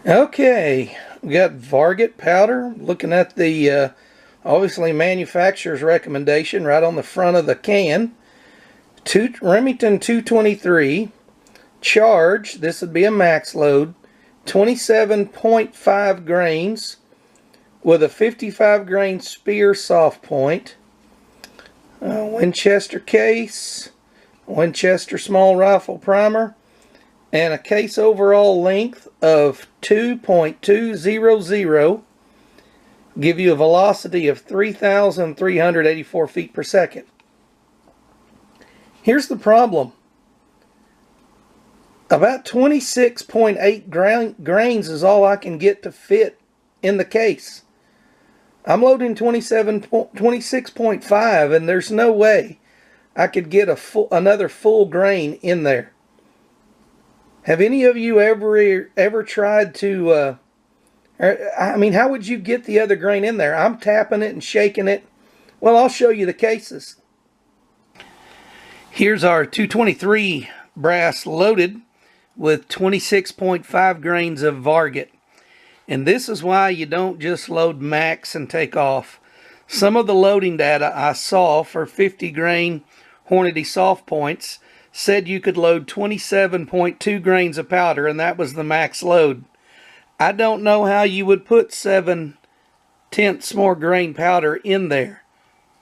Okay, we got Varget powder. Looking at the obviously manufacturer's recommendation right on the front of the can. Remington 223 charge. This would be a max load. 27.5 grains with a 55 grain spear soft point. Winchester case. Winchester small rifle primer. And a case overall length of 2.200, give you a velocity of 3,384 feet per second. Here's the problem. About 26.8 grains is all I can get to fit in the case. I'm loading 26.5, and there's no way I could get another full grain in there. Have any of you ever tried to, how would you get the other grain in there? I'm tapping it and shaking it. Well, I'll show you the cases. Here's our 223 brass loaded with 26.5 grains of Varget. And this is why you don't just load max and take off. Some of the loading data I saw for 50 grain Hornady soft points said you could load 27.2 grains of powder, and that was the max load. I don't know how you would put 7/10 more grain powder in there.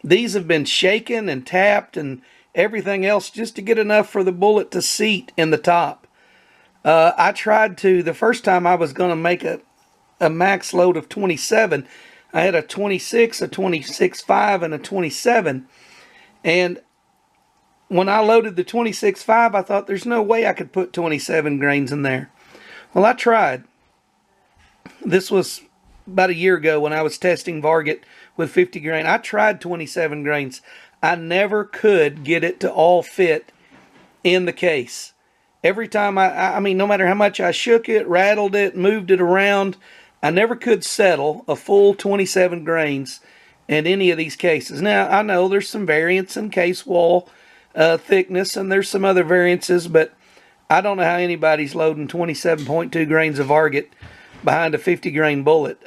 These have been shaken and tapped and everything else just to get enough for the bullet to seat in the top. I tried to, the first time I was going to make a max load of 27, I had a 26, a 26.5, and a 27. And when I loaded the 26.5, I thought there's no way I could put 27 grains in there. Well, I tried. This was about a year ago when I was testing Varget with 50 grain. I tried 27 grains. I never could get it to all fit in the case. Every time no matter how much I shook it, rattled it, moved it around, I never could settle a full 27 grains in any of these cases. Now, I know there's some variance in case wall thickness, and there's some other variances, but I don't know how anybody's loading 27.2 grains of Varget behind a 50 grain bullet.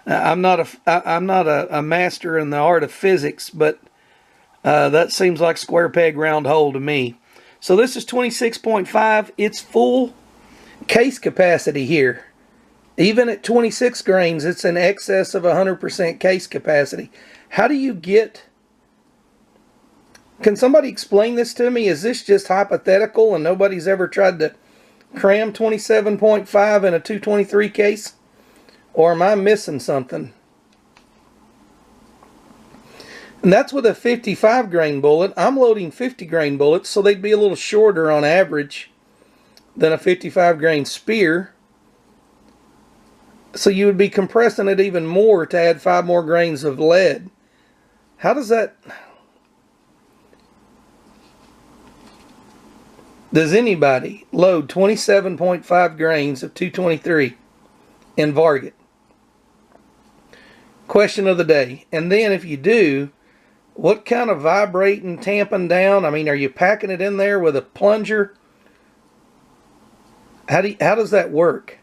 I'm not a master in the art of physics, but that seems like square peg round hole to me. So this is 26.5. It's full case capacity here. Even at 26 grains, it's in excess of 100% case capacity. How do you get... Can somebody explain this to me? Is this just hypothetical and nobody's ever tried to cram 27.5 in a 223 case? Or am I missing something? And that's with a 55 grain bullet. I'm loading 50 grain bullets, so they'd be a little shorter on average than a 55 grain spear. So you would be compressing it even more to add 5 more grains of lead. How does that... Does anybody load 27.5 grains of 223 in Varget? Question of the day. And then if you do, what kind of vibrating, tamping down? Are you packing it in there with a plunger? How does that work?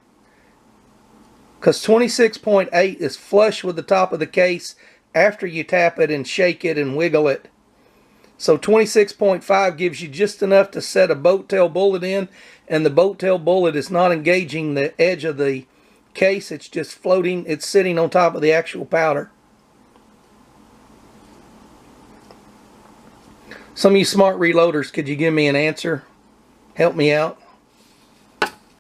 Because 26.8 is flush with the top of the case after you tap it and shake it and wiggle it. So 26.5 gives you just enough to set a boat tail bullet in, and the boat tail bullet is not engaging the edge of the case. It's just floating. It's sitting on top of the actual powder. Some of you smart reloaders, could you give me an answer? Help me out.